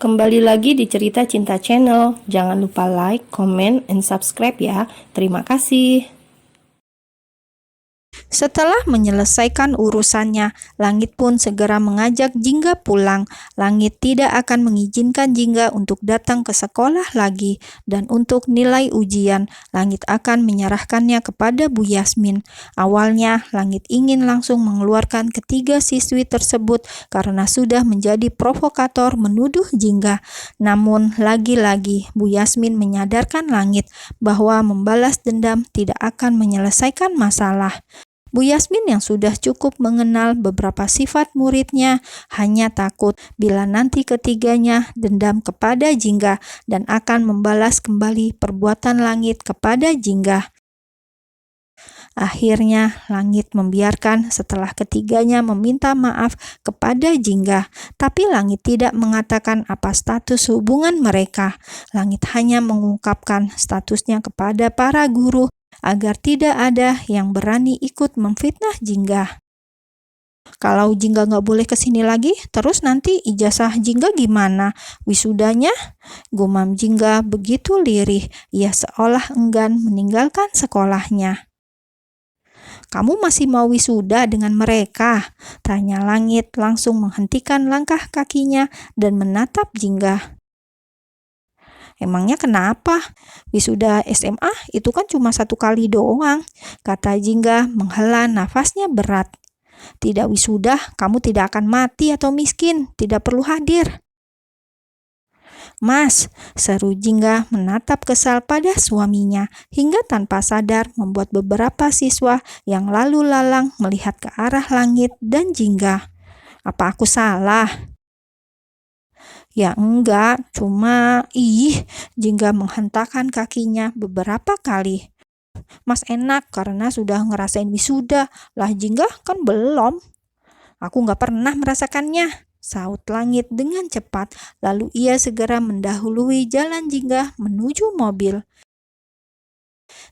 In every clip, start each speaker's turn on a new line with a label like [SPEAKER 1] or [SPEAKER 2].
[SPEAKER 1] Kembali lagi di Cerita Cinta Channel. Jangan lupa like, comment, and subscribe ya. Terima kasih.
[SPEAKER 2] Setelah menyelesaikan urusannya, Langit pun segera mengajak Jingga pulang. Langit tidak akan mengizinkan Jingga untuk datang ke sekolah lagi, dan untuk nilai ujian, Langit akan menyerahkannya kepada Bu Yasmin. Awalnya, Langit ingin langsung mengeluarkan ketiga siswi tersebut karena sudah menjadi provokator menuduh Jingga. Namun, lagi-lagi Bu Yasmin menyadarkan Langit bahwa membalas dendam tidak akan menyelesaikan masalah. Bu Yasmin yang sudah cukup mengenal beberapa sifat muridnya hanya takut bila nanti ketiganya dendam kepada Jingga dan akan membalas kembali perbuatan Langit kepada Jingga. Akhirnya Langit membiarkan setelah ketiganya meminta maaf kepada Jingga, tapi Langit tidak mengatakan apa status hubungan mereka. Langit hanya mengungkapkan statusnya kepada para guru agar tidak ada yang berani ikut memfitnah Jingga. Kalau Jingga nggak boleh kesini lagi, terus nanti ijazah Jingga gimana? Wisudanya? Gumam Jingga begitu lirih, ia seolah enggan meninggalkan sekolahnya. "Kamu masih mau wisuda dengan mereka?" tanya Langit langsung menghentikan langkah kakinya dan menatap Jingga. "Emangnya kenapa? Wisuda SMA itu kan cuma 1 kali doang," kata Jingga menghela nafasnya berat. "Tidak wisuda, kamu tidak akan mati atau miskin, tidak perlu hadir." "Mas," seru Jingga menatap kesal pada suaminya hingga tanpa sadar membuat beberapa siswa yang lalu lalang melihat ke arah Langit dan Jingga. "Apa aku salah?" "Ya enggak, cuma Jingga menghentakkan kakinya beberapa kali. "Mas enak karena sudah ngerasain wisuda, lah Jingga kan belum." "Aku nggak pernah merasakannya," saut Langit dengan cepat, lalu ia segera mendahului jalan Jingga menuju mobil.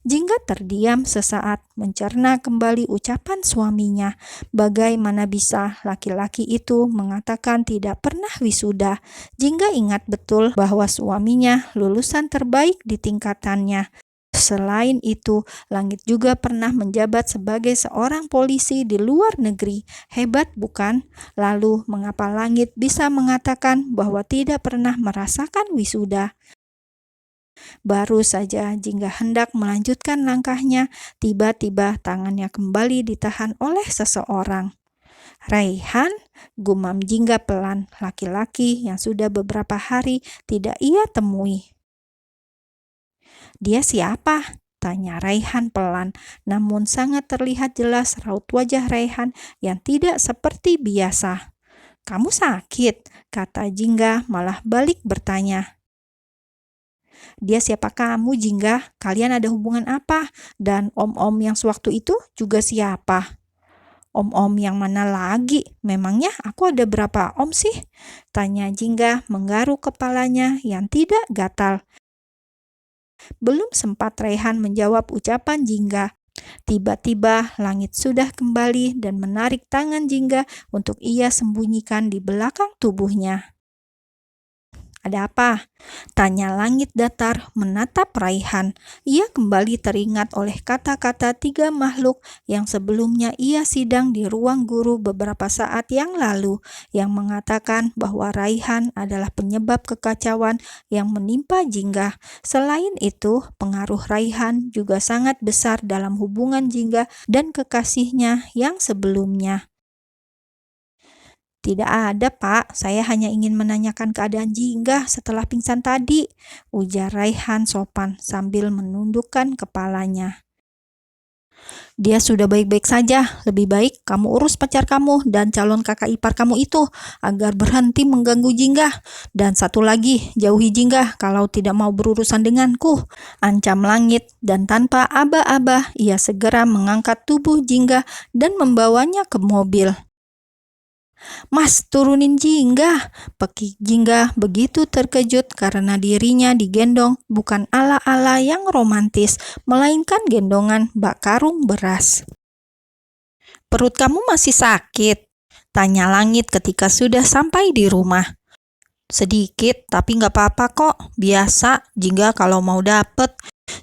[SPEAKER 2] Jingga terdiam sesaat mencerna kembali ucapan suaminya. Bagaimana bisa laki-laki itu mengatakan tidak pernah wisuda? Jingga ingat betul bahwa suaminya lulusan terbaik di tingkatannya. Selain itu, Langit juga pernah menjabat sebagai seorang polisi di luar negeri. Hebat bukan? Lalu mengapa Langit bisa mengatakan bahwa tidak pernah merasakan wisuda? Baru saja Jingga hendak melanjutkan langkahnya, tiba-tiba tangannya kembali ditahan oleh seseorang. "Raihan," gumam Jingga pelan, laki-laki yang sudah beberapa hari tidak ia temui. "Dia siapa?" tanya Raihan pelan, namun sangat terlihat jelas raut wajah Raihan yang tidak seperti biasa. "Kamu sakit?" kata Jingga malah balik bertanya. "Dia siapa kamu, Jingga? Kalian ada hubungan apa? Dan om-om yang sewaktu itu juga siapa?" "Om-om yang mana lagi? Memangnya aku ada berapa om sih?" tanya Jingga menggaruk kepalanya yang tidak gatal. Belum sempat Raihan menjawab ucapan Jingga, tiba-tiba Langit sudah kembali dan menarik tangan Jingga untuk ia sembunyikan di belakang tubuhnya. "Ada apa?" tanya Langit datar menatap Raihan. Ia kembali teringat oleh kata-kata 3 makhluk yang sebelumnya ia sidang di ruang guru beberapa saat yang lalu, yang mengatakan bahwa Raihan adalah penyebab kekacauan yang menimpa Jingga. Selain itu, pengaruh Raihan juga sangat besar dalam hubungan Jingga dan kekasihnya yang sebelumnya. "Tidak ada, Pak. Saya hanya ingin menanyakan keadaan Jingga setelah pingsan tadi," ujar Raihan sopan sambil menundukkan kepalanya. "Dia sudah baik-baik saja. Lebih baik kamu urus pacar kamu dan calon kakak ipar kamu itu agar berhenti mengganggu Jingga. Dan satu lagi, jauhi Jingga kalau tidak mau berurusan denganku," ancam Langit, dan tanpa aba-aba ia segera mengangkat tubuh Jingga dan membawanya ke mobil. "Mas, turunin Jingga!" pekik Jingga begitu terkejut karena dirinya digendong bukan ala-ala yang romantis, melainkan gendongan bak karung beras. "Perut kamu masih sakit?" tanya Langit ketika sudah sampai di rumah. Sedikit, tapi nggak apa-apa kok. Biasa, Jingga kalau mau dapet.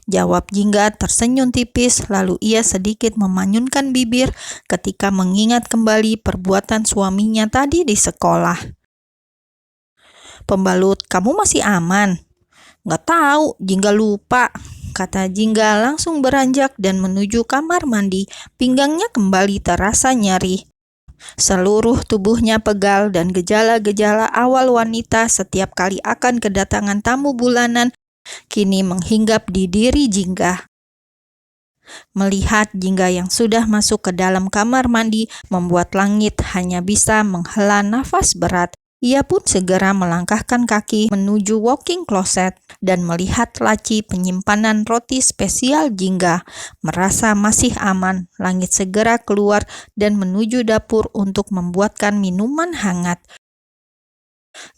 [SPEAKER 2] Jawab Jingga tersenyum tipis, lalu ia sedikit memanyunkan bibir ketika mengingat kembali perbuatan suaminya tadi di sekolah. Pembalut, kamu masih aman? Nggak tahu, Jingga lupa, kata Jingga langsung beranjak dan menuju kamar mandi. Pinggangnya kembali terasa nyeri. Seluruh tubuhnya pegal dan gejala-gejala awal wanita setiap kali akan kedatangan tamu bulanan kini menghinggap di diri Jingga. Melihat Jingga yang sudah masuk ke dalam kamar mandi membuat Langit hanya bisa menghela nafas berat. Ia pun segera melangkahkan kaki menuju walk-in closet dan melihat laci penyimpanan roti spesial Jingga. Merasa masih aman, Langit segera keluar dan menuju dapur untuk membuatkan minuman hangat.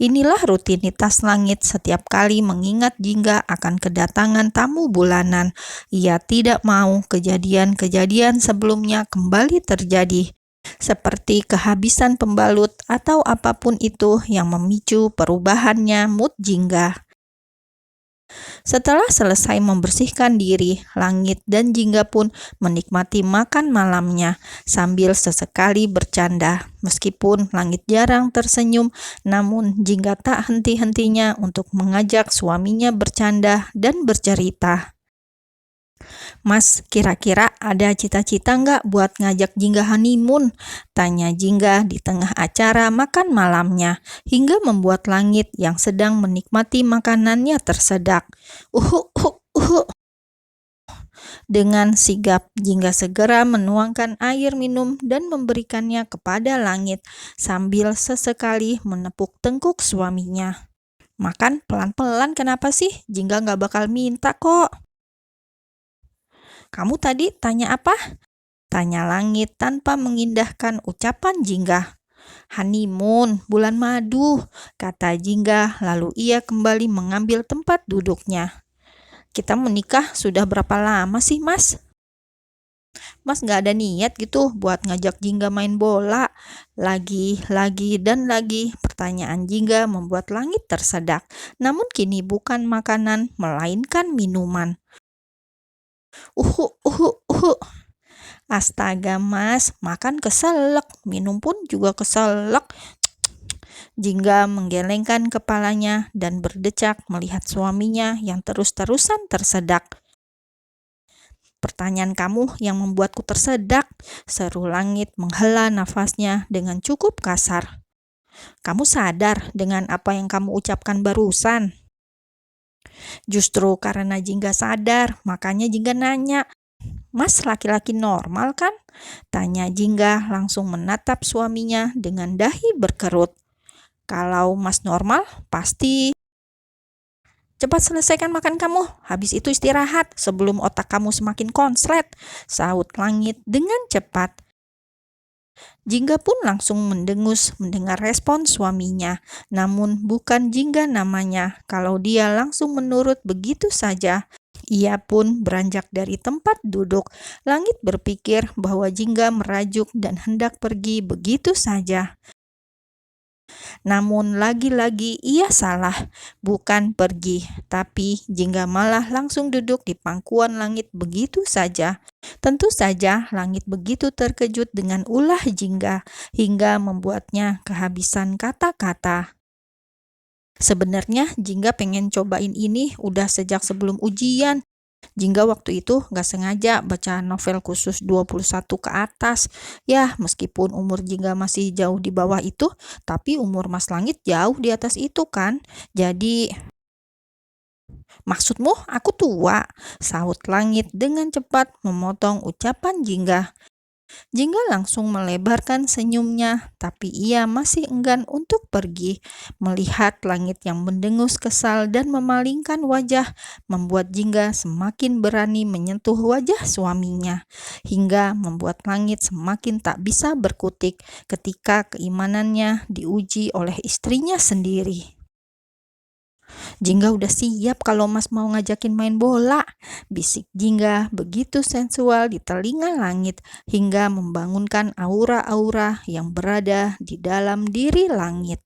[SPEAKER 2] Inilah rutinitas Langit setiap kali mengingat Jingga akan kedatangan tamu bulanan. Ia tidak mau kejadian-kejadian sebelumnya kembali terjadi, seperti kehabisan pembalut atau apapun itu yang memicu perubahannya mood Jingga. Setelah selesai membersihkan diri, Langit dan Jingga pun menikmati makan malamnya sambil sesekali bercanda. Meskipun Langit jarang tersenyum, namun Jingga tak henti-hentinya untuk mengajak suaminya bercanda dan bercerita. Mas, kira-kira ada cita-cita nggak buat ngajak Jingga honeymoon? Tanya Jingga di tengah acara makan malamnya, hingga membuat Langit yang sedang menikmati makanannya tersedak. Dengan sigap, Jingga segera menuangkan air minum dan memberikannya kepada Langit, sambil sesekali menepuk tengkuk suaminya. Makan pelan-pelan kenapa sih? Jingga nggak bakal minta kok. Kamu tadi tanya apa? Tanya Langit tanpa mengindahkan ucapan Jingga. Honeymoon, bulan madu, kata Jingga, lalu ia kembali mengambil tempat duduknya. Kita menikah sudah berapa lama sih, Mas? Mas gak ada niat gitu buat ngajak Jingga main bola. Lagi, dan lagi. Pertanyaan Jingga membuat Langit tersedak. Namun kini bukan makanan, melainkan minuman. Astaga Mas, makan keselak, minum pun juga keselak. Jingga menggelengkan kepalanya dan berdecak melihat suaminya yang terus-terusan tersedak. Pertanyaan kamu yang membuatku tersedak, seru Langit menghela nafasnya dengan cukup kasar. Kamu sadar dengan apa yang kamu ucapkan barusan? Justru karena Jingga sadar, makanya Jingga nanya, Mas laki-laki normal kan? Tanya Jingga langsung menatap suaminya dengan dahi berkerut. Kalau Mas normal, pasti. Cepat selesaikan makan kamu, habis itu istirahat sebelum otak kamu semakin konslet, sahut Langit dengan cepat. Jingga pun langsung mendengus mendengar respon suaminya, namun bukan Jingga namanya kalau dia langsung menurut begitu saja. Ia pun beranjak dari tempat duduk. Langit berpikir bahwa Jingga merajuk dan hendak pergi begitu saja. Namun lagi-lagi ia salah, bukan pergi, tapi Jingga malah langsung duduk di pangkuan Langit begitu saja. Tentu saja Langit begitu terkejut dengan ulah Jingga hingga membuatnya kehabisan kata-kata. Sebenarnya Jingga pengen cobain ini udah sejak sebelum ujian. Jingga waktu itu gak sengaja baca novel khusus 21 ke atas. Ya, meskipun umur Jingga masih jauh di bawah itu, tapi umur Mas Langit jauh di atas itu kan. Jadi, maksudmu aku tua? Sahut Langit dengan cepat memotong ucapan Jingga. Jingga langsung melebarkan senyumnya, tapi ia masih enggan untuk pergi. Melihat Langit yang mendengus kesal dan memalingkan wajah, membuat Jingga semakin berani menyentuh wajah suaminya, hingga membuat Langit semakin tak bisa berkutik ketika keimanannya diuji oleh istrinya sendiri. Jingga udah siap kalau Mas mau ngajakin main bola, bisik Jingga begitu sensual di telinga Langit hingga membangunkan aura-aura yang berada di dalam diri Langit.